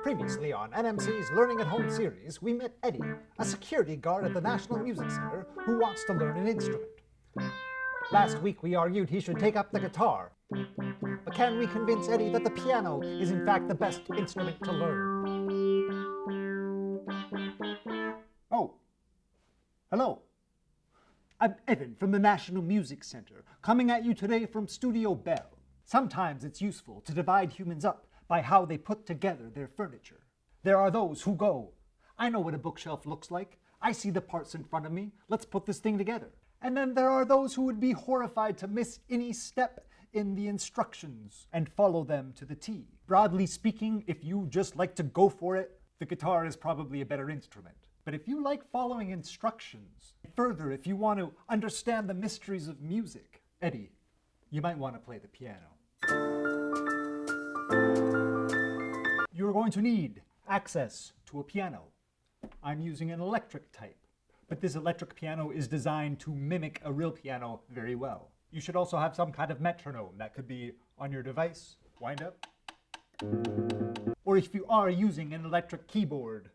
Previously on NMC's Learning at Home series, we met Eddie, a security guard at the National Music Center who wants to learn an instrument. Last week we argued he should take up the guitar, but can we convince Eddie that the piano is in fact the best instrument to learn? Oh, hello. I'm Evan from the National Music Center, coming at you today from Studio Bell. Sometimes it's useful to divide humans up by how they put together their furniture. There are those who go, I know what a bookshelf looks like. I see the parts in front of me. Let's put this thing together. And then there are those who would be horrified to miss any step in the instructions and follow them to the T. Broadly speaking, if you just like to go for it, the guitar is probably a better instrument. But if you like following instructions, further, if you want to understand the mysteries of music, Eddie, you might want to play the piano. You're going to need access to a piano. I'm using an electric type, but this electric piano is designed to mimic a real piano very well. You should also have some kind of metronome that could be on your device, wind up. Or if you are using an electric keyboard.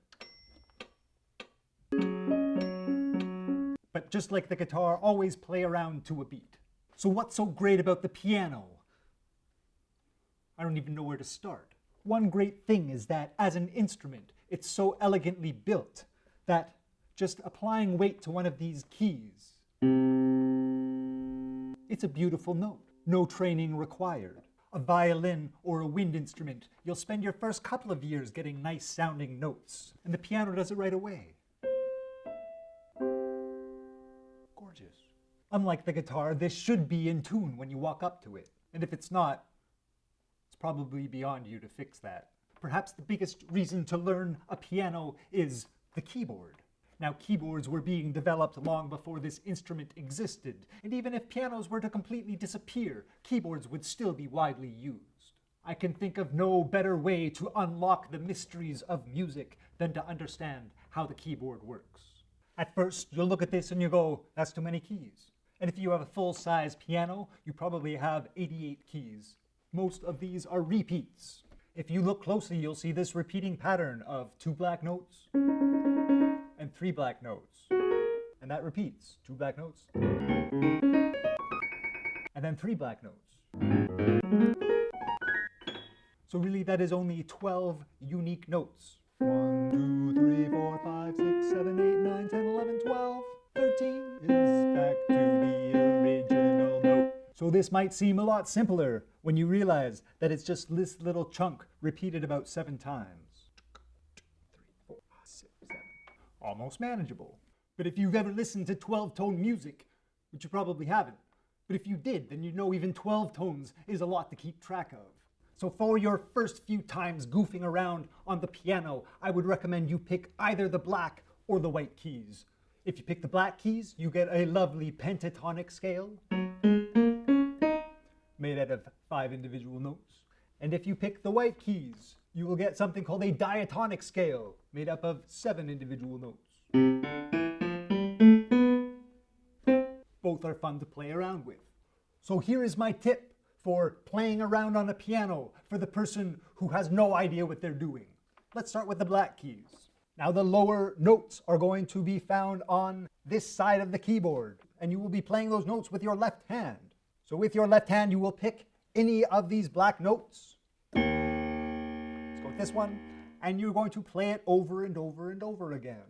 But just like the guitar, always play around to a beat. So what's so great about the piano? I don't even know where to start. One great thing is that as an instrument, it's so elegantly built that just applying weight to one of these keys, it's a beautiful note. No training required. A violin or a wind instrument, you'll spend your first couple of years getting nice sounding notes, and the piano does it right away. Gorgeous. Unlike the guitar, this should be in tune when you walk up to it. And if it's not, it's probably beyond you to fix that. Perhaps the biggest reason to learn a piano is the keyboard. Now, keyboards were being developed long before this instrument existed, and even if pianos were to completely disappear, keyboards would still be widely used. I can think of no better way to unlock the mysteries of music than to understand how the keyboard works. At first, you'll look at this and you go, that's too many keys. And if you have a full-size piano, you probably have 88 keys. Most of these are repeats. If you look closely, you'll see this repeating pattern of 2 black notes and 3 black notes. And that repeats, 2 black notes and then 3 black notes. So really that is only 12 unique notes. 1, 2, 3, 4, 5, 6, 7, 8, 9, 10, 11, 12, 13 is back to the original note. So this might seem a lot simpler when you realize that it's just this little chunk repeated about 7 times. 2, 3, 4, 5, 6, 7. Almost manageable. But if you've ever listened to 12-tone music, which you probably haven't, but if you did, then you know even 12 tones is a lot to keep track of. So for your first few times goofing around on the piano, I would recommend you pick either the black or the white keys. If you pick the black keys, you get a lovely pentatonic scale made out of 5 individual notes. And if you pick the white keys, you will get something called a diatonic scale made up of 7 individual notes. Both are fun to play around with. So here is my tip for playing around on a piano for the person who has no idea what they're doing. Let's start with the black keys. Now the lower notes are going to be found on this side of the keyboard, and you will be playing those notes with your left hand. So with your left hand, you will pick any of these black notes. Let's go with this one, and you're going to play it over and over and over again.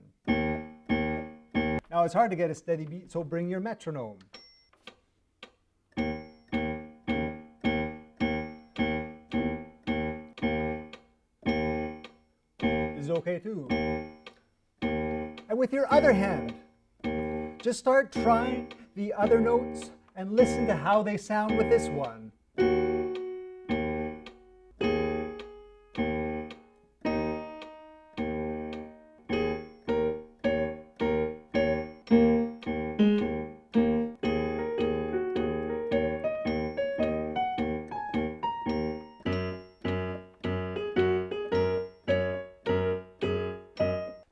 Now it's hard to get a steady beat, so bring your metronome. Is okay too. And with your other hand, just start trying the other notes and listen to how they sound with this one.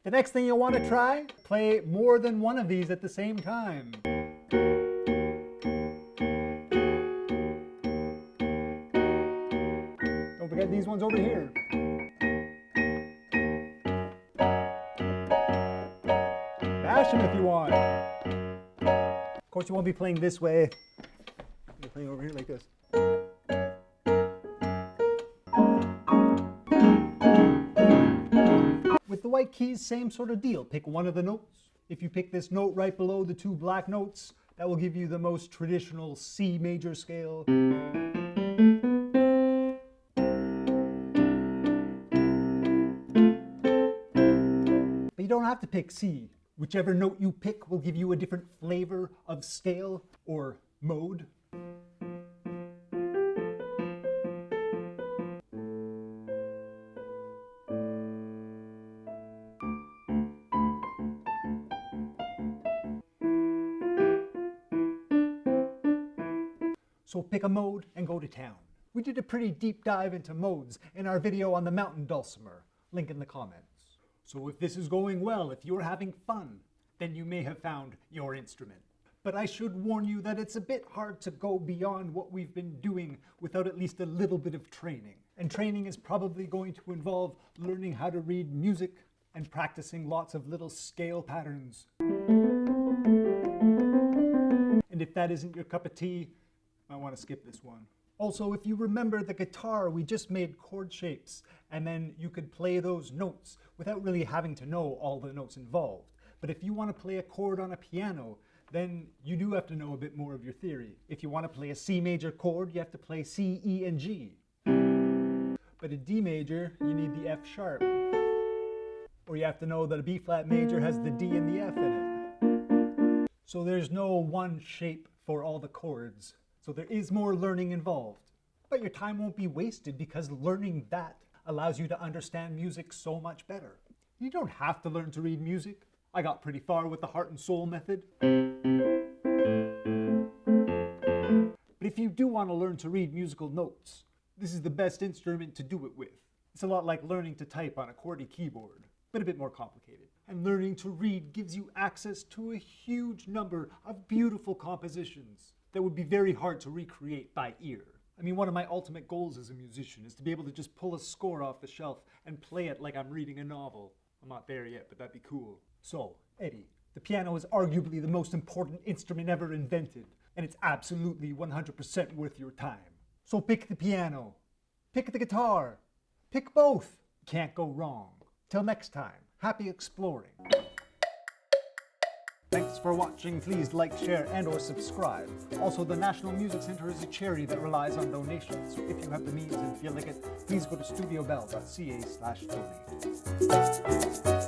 The next thing you'll want to try, play more than one of these at the same time. Don't forget these ones over here. position if you want. Of course, you won't be playing this way. You're playing over here like this. With the white keys, same sort of deal. Pick one of the notes. If you pick this note right below the two black notes, that will give you the most traditional C major scale. But you don't have to pick C. Whichever note you pick will give you a different flavor of scale or mode. So pick a mode and go to town. We did a pretty deep dive into modes in our video on the mountain dulcimer, link in the comments. So if this is going well, if you're having fun, then you may have found your instrument. But I should warn you that it's a bit hard to go beyond what we've been doing without at least a little bit of training. And training is probably going to involve learning how to read music and practicing lots of little scale patterns. And if that isn't your cup of tea, I want to skip this one. Also, if you remember the guitar, we just made chord shapes, and then you could play those notes without really having to know all the notes involved. But if you want to play a chord on a piano, then you do have to know a bit more of your theory. If you want to play a C major chord, you have to play C, E, and G. But a D major, you need the F sharp. Or you have to know that a B flat major has the D and the F in it. So there's no one shape for all the chords. So there is more learning involved. But your time won't be wasted because learning that allows you to understand music so much better. You don't have to learn to read music. I got pretty far with the heart and soul method. But if you do want to learn to read musical notes, this is the best instrument to do it with. It's a lot like learning to type on a QWERTY keyboard, but a bit more complicated. And learning to read gives you access to a huge number of beautiful compositions that would be very hard to recreate by ear. I mean, one of my ultimate goals as a musician is to be able to just pull a score off the shelf and play it like I'm reading a novel. I'm not there yet, but that'd be cool. So, Eddie, the piano is arguably the most important instrument ever invented, and it's absolutely 100% worth your time. So pick the piano, pick the guitar, pick both. Can't go wrong. Till next time, happy exploring. Thanks for watching. Please like, share, and or subscribe. Also, the National Music Center is a charity that relies on donations. So if you have the means and feel like it, please go to studiobell.ca/donate.